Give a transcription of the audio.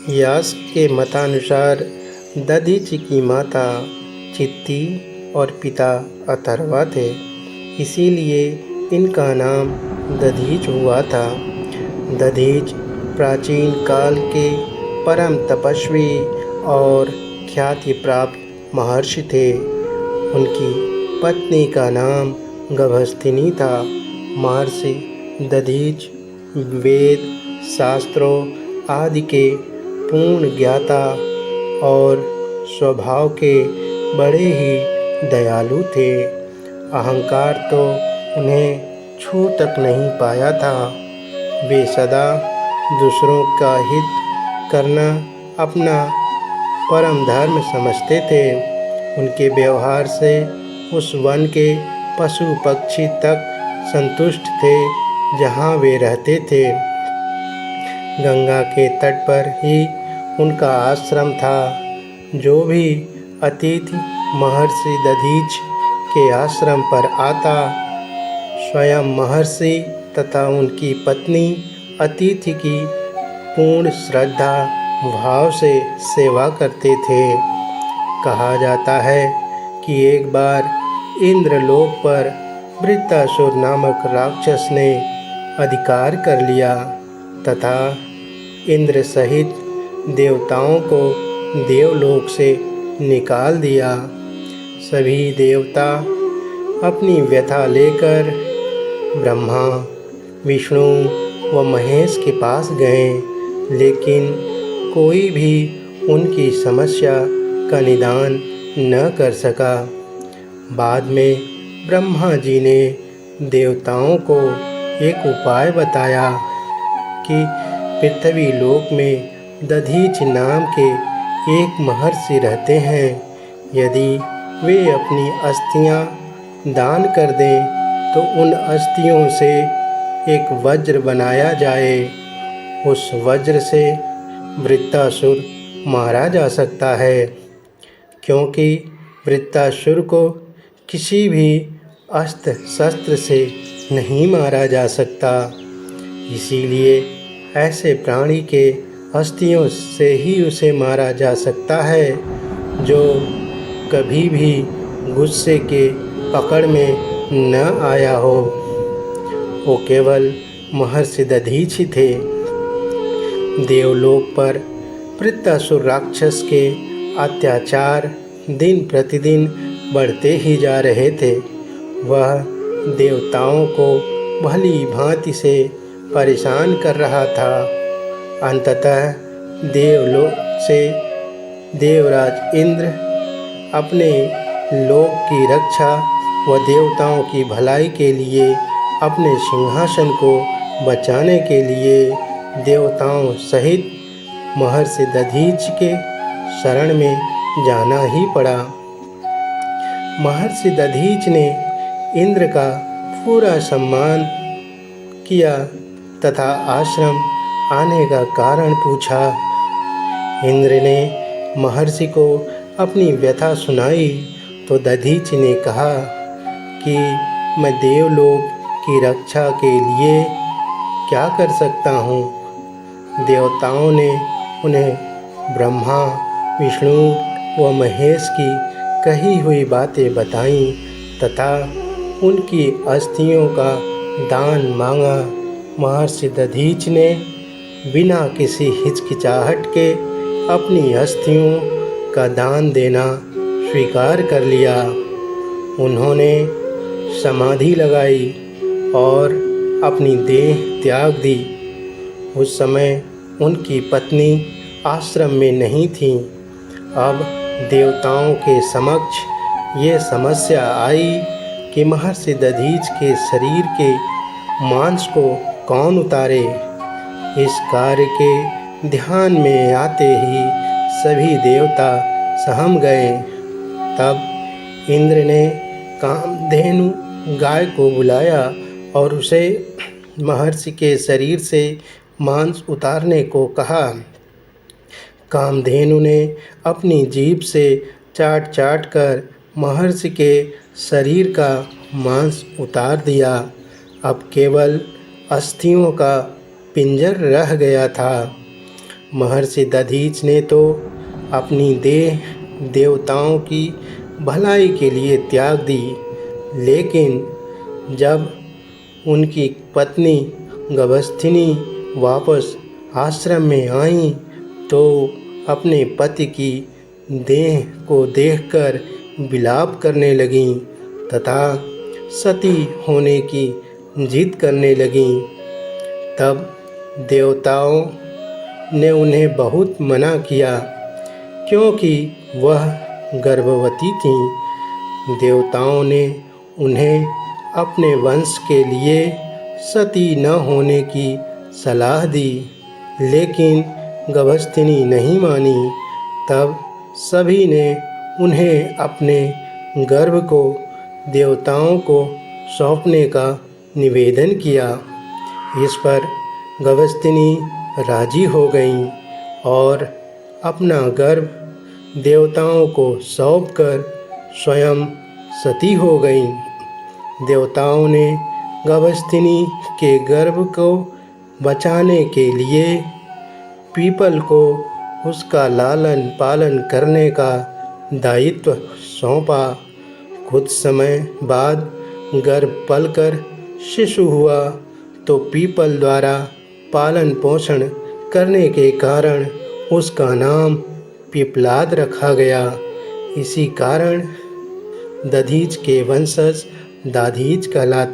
व्यास के मतानुसार दधीचि की माता चित्ती और पिता अथर्वा थे, इसीलिए इनका नाम दधीच हुआ था। दधीच प्राचीन काल के परम तपस्वी और ख्याति प्राप्त महर्षि थे। उनकी पत्नी का नाम गभस्थिनी था। महर्षि दधीच वेद शास्त्रों आदि के पूर्ण ज्ञाता और स्वभाव के बड़े ही दयालु थे। अहंकार तो उन्हें छू तक नहीं पाया था। वे सदा दूसरों का हित करना अपना परम धर्म समझते थे। उनके व्यवहार से उस वन के पशु पक्षी तक संतुष्ट थे जहाँ वे रहते थे। गंगा के तट पर ही उनका आश्रम था। जो भी अतिथि महर्षि दधीच के आश्रम पर आता, स्वयं महर्षि तथा उनकी पत्नी अतिथि की पूर्ण श्रद्धा भाव से सेवा करते थे। कहा जाता है कि एक बार इंद्रलोक पर वृत्तासुर नामक राक्षस ने अधिकार कर लिया तथा इंद्र सहित देवताओं को देवलोक से निकाल दिया। सभी देवता अपनी व्यथा लेकर ब्रह्मा, विष्णु व महेश के पास गए, लेकिन कोई भी उनकी समस्या का निदान न कर सका। बाद में ब्रह्मा जी ने देवताओं को एक उपाय बताया कि पृथ्वी लोक में दधीच नाम के एक महर्षि रहते हैं। यदि वे अपनी अस्थियां दान कर दें तो उन अस्थियों से एक वज्र बनाया जाए। उस वज्र से वृत्तासुर मारा जा सकता है, क्योंकि वृत्तासुर को किसी भी अस्त्र शस्त्र से नहीं मारा जा सकता। इसीलिए ऐसे प्राणी के अस्थियों से ही उसे मारा जा सकता है जो कभी भी गुस्से के पकड़ में न आया हो। वो केवल महर्षि दधीच ही थे। देवलोक पर वृत्तासुर राक्षस के अत्याचार दिन प्रतिदिन बढ़ते ही जा रहे थे। वह देवताओं को भली भांति से परेशान कर रहा था। अंततः देवलोक से देवराज इंद्र अपने लोक की रक्षा व देवताओं की भलाई के लिए अपने सिंहासन को बचाने के लिए देवताओं सहित महर्षि दधीच के शरण में जाना ही पड़ा। महर्षि दधीच ने इंद्र का पूरा सम्मान किया तथा आश्रम आने का कारण पूछा। इंद्र ने महर्षि को अपनी व्यथा सुनाई तो दधीच ने कहा कि मैं देवलोक की रक्षा के लिए क्या कर सकता हूँ। देवताओं ने उन्हें ब्रह्मा, विष्णु व महेश की कही हुई बातें बताईं तथा उनकी अस्थियों का दान मांगा। महर्षि दधीच ने बिना किसी हिचकिचाहट के अपनी अस्थियों का दान देना स्वीकार कर लिया। उन्होंने समाधि लगाई और अपनी देह त्याग दी। उस समय उनकी पत्नी आश्रम में नहीं थी। अब देवताओं के समक्ष ये समस्या आई कि महर्षि दधीच के शरीर के मांस को कौन उतारे। इस कार्य के ध्यान में आते ही सभी देवता सहम गए। तब इंद्र ने कामधेनु गाय को बुलाया और उसे महर्षि के शरीर से मांस उतारने को कहा। कामधेनु ने अपनी जीभ से चाट चाट कर महर्षि के शरीर का मांस उतार दिया। अब केवल अस्थियों का पिंजर रह गया था। महर्षि दधीच ने तो अपनी देह देवताओं की भलाई के लिए त्याग दी, लेकिन जब उनकी पत्नी गभस्थिनी वापस आश्रम में आईं तो अपने पति की देह को देखकर विलाप करने लगीं तथा सती होने की जिद करने लगीं। तब देवताओं ने उन्हें बहुत मना किया, क्योंकि वह गर्भवती थीं। देवताओं ने उन्हें अपने वंश के लिए सती न होने की सलाह दी, लेकिन गभस्थिनी नहीं मानी। तब सभी ने उन्हें अपने गर्भ को देवताओं को सौंपने का निवेदन किया। इस पर गभस्थिनी राजी हो गईं और अपना गर्भ देवताओं को सौंपकर स्वयं सती हो गईं। देवताओं ने गभस्थिनी के गर्भ को बचाने के लिए पीपल को उसका लालन पालन करने का दायित्व सौंपा। कुछ समय बाद गर्भ पलकर शिशु हुआ तो पीपल द्वारा पालन पोषण करने के कारण उसका नाम पिपलाद रखा गया। इसी कारण दधीच के वंशज दाधीच कहलाते।